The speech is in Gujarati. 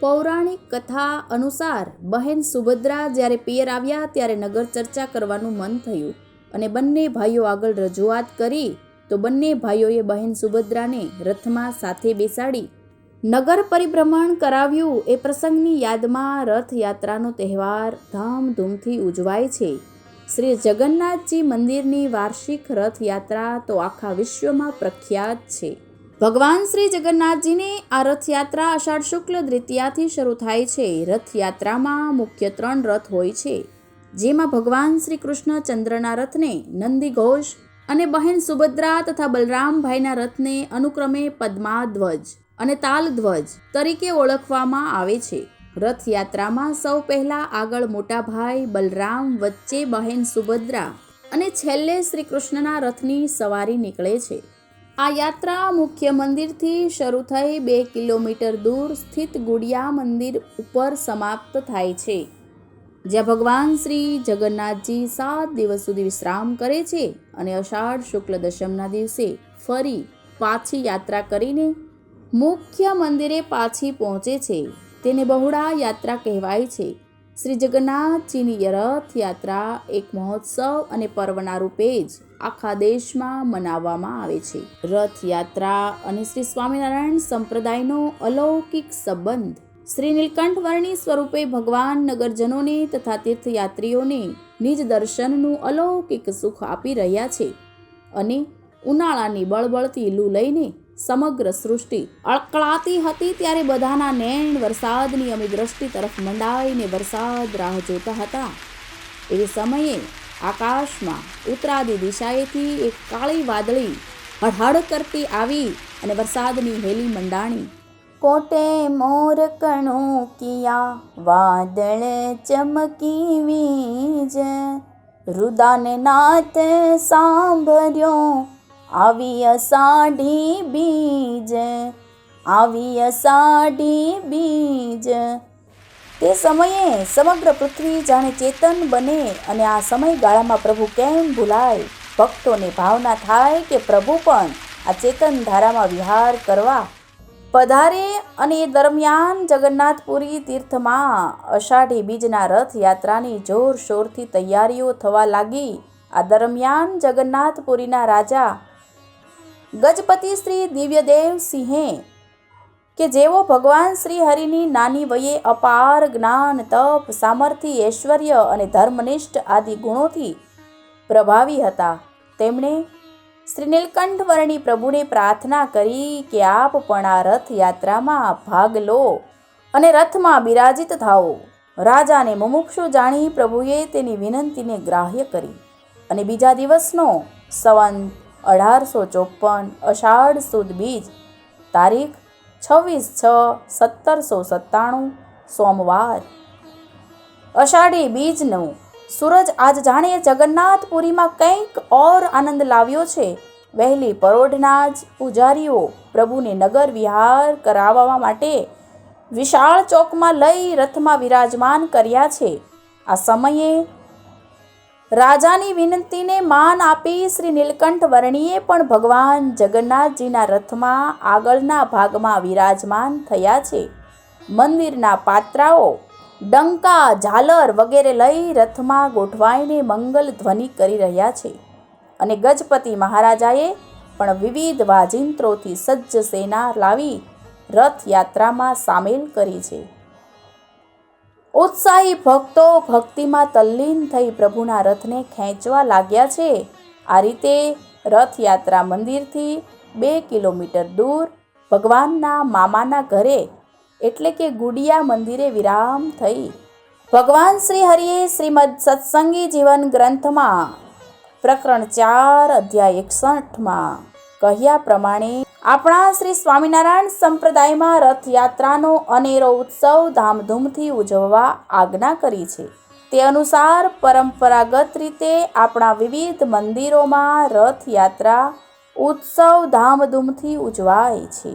પૌરાણિક કથા અનુસાર બહેન સુભદ્રા જ્યારે પિયર આવ્યા ત્યારે નગર ચર્ચા કરવાનું મન થયું અને બંને ભાઈઓ આગળ રજૂઆત કરી તો બંને ભાઈઓએ બહેન સુભદ્રાને રથમાં સાથે બેસાડી નગર પરિભ્રમણ કરાવ્યું. એ પ્રસંગની યાદમાં રથયાત્રાનો તહેવાર ધામધૂમથી ઉજવાય છે. શ્રી જગન્નાથજી મંદિરની વાર્ષિક રથયાત્રા તો આખા વિશ્વમાં પ્રખ્યાત છે. ભગવાન શ્રી જગન્નાથજીની આ રથયાત્રા અષાઢ શુક્લ દ્વિતીયાથી શરૂ થાય છે. રથયાત્રામાં મુખ્ય 3 રથ હોય છે, જેમાં ભગવાન શ્રી કૃષ્ણ ચંદ્રના રથને નંદીઘોષ અને બહેન સુભદ્રા તથા બલરામભાઈના રથને અનુક્રમે પદ્માધ્વજ અને તાલધ્વજ તરીકે ઓળખવામાં આવે છે. રથયાત્રામાં સૌ પહેલા આગળ મોટા ભાઈ બલરામ, વચ્ચે બહેન સુભદ્રા અને છેલ્લે શ્રી કૃષ્ણના રથની સવારી નીકળે છે. આ યાત્રા મુખ્ય મંદિરથી શરૂ થઈ 2 કિલોમીટર દૂર સ્થિત ગુડિયા મંદિર ઉપર સમાપ્ત થાય છે, જ્યાં ભગવાન શ્રી જગન્નાથજી 7 દિવસ સુધી વિશ્રામ કરે છે અને અષાઢ શુક્લ દશમના દિવસે ફરી પાછી યાત્રા કરીને મુખ્ય મંદિરે પાછી પહોંચે છે. તેને બહુડા યાત્રા કહેવાય છે. શ્રી જગન્નાથજીની રથયાત્રા એક મહોત્સવ અને પર્વના રૂપે જ આખા દેશમાં મનાવવામાં આવે છે. રથયાત્રા અને શ્રી સ્વામિનારાયણ સંપ્રદાયનો અલૌકિક સંબંધ શ્રી નીલકંઠવર્ણી સ્વરૂપે ભગવાન નગરજનોને તથા તીર્થયાત્રીઓને નિજ દર્શનનું અલૌકિક સુખ આપી રહ્યા છે અને ઉનાળાની બળબળતી લૂ લઈને સમગ્ર સૃષ્ટિ અળકળાતી હતી ત્યારે બધાના નૈણ વરસાદની અમી દ્રષ્ટિ તરફ મંડાઈને વરસાદ રાહ જોતા હતા. એ સમયે આકાશમાં ઉત્તરાદી દિશાએથી એક કાળી વાદળી હળહળ કરતી આવી અને વરસાદની હેલી મંડાણી. કોટે મોર કણો કિયા વાદળ ચમકી વીજ, રુદાને નાથ સાંભળ્યો આવી અષાઢી બીજ, આવી અષાઢી બીજ. તે સમયે સમગ્ર પૃથ્વી જાણે ચેતન બને અને આ સમયગાળામાં પ્રભુ કેમ ભૂલાય. ભક્તોને ભાવના થાય કે પ્રભુ પણ આ ચેતન ધારામાં વિહાર કરવા પધારે અને એ દરમિયાન જગન્નાથપુરી તીર્થમાં અષાઢી બીજના રથયાત્રાની જોરશોરથી તૈયારીઓ થવા લાગી. આ દરમિયાન જગન્નાથપુરીના રાજા ગજપતિ શ્રી દિવ્યદેવ સિંહે કે જેઓ ભગવાન શ્રી હરિની નાની વયે અપાર જ્ઞાન, તપ, સામર્થ્ય, ઐશ્વર્ય અને ધર્મનિષ્ઠ આદિ ગુણોથી પ્રભાવી હતા, તેમણે શ્રી નીલકંઠવર્ણી પ્રભુને પ્રાર્થના કરી કે આપ પણ આ રથયાત્રામાં ભાગ લો અને રથમાં બિરાજિત થાઓ. રાજાને મુમુક્ષુ જાણી પ્રભુએ તેની વિનંતીને ગ્રાહ્ય કરી અને બીજા દિવસનો સંવંત 1854 અષાઢ સુદ બીજ તારીખ 26/6/1797 સોમવાર અષાઢી બીજનું સૂરજ આજ જાણે જગન્નાથપુરીમાં કંઈક ઓર આનંદ લાવ્યો છે. વહેલી પરોઢના જ પૂજારીઓ પ્રભુને નગર વિહાર કરાવવા માટે વિશાળ ચોકમાં લઈ રથમાં વિરાજમાન કર્યા છે. આ સમયે રાજાની વિનંતીને માન આપી શ્રી નીલકંઠવર્ણીએ પણ ભગવાન જગન્નાથજીના રથમાં આગળના ભાગમાં વિરાજમાન થયા છે. મંદિરના પાત્રાઓ ડંકા, ઝાલર વગેરે લઈ રથમાં ગોઠવાઈને મંગલ ધ્વનિ કરી રહ્યા છે અને ગજપતિ મહારાજાએ પણ વિવિધ વાજિંત્રોથી સજ્જ સેના લાવી રથયાત્રામાં સામેલ કરી છે. ઉત્સાહી ભક્તો ભક્તિમાં તલ્લીન થઈ પ્રભુના રથને ખેંચવા લાગ્યા છે. આ રીતે રથયાત્રા મંદિરથી 2 કિલોમીટર દૂર ભગવાનના મામાના ઘરે એટલે કે ગુડિયા મંદિરે વિરામ થઈ. ભગવાન શ્રી હરિએ શ્રીમદ સત્સંગી જીવન ગ્રંથમાં પ્રકરણ 4 અધ્યાય 61માં કહ્યા પ્રમાણે આપણા શ્રી સ્વામિનારાયણ સંપ્રદાયમાં રથયાત્રાનો અનેરો ઉત્સવ ધામધૂમથી ઉજવવા આજ્ઞા કરી છે. તે અનુસાર પરંપરાગત રીતે આપણા વિવિધ મંદિરોમાં રથયાત્રા ઉત્સવ ધામધૂમથી ઉજવાય છે.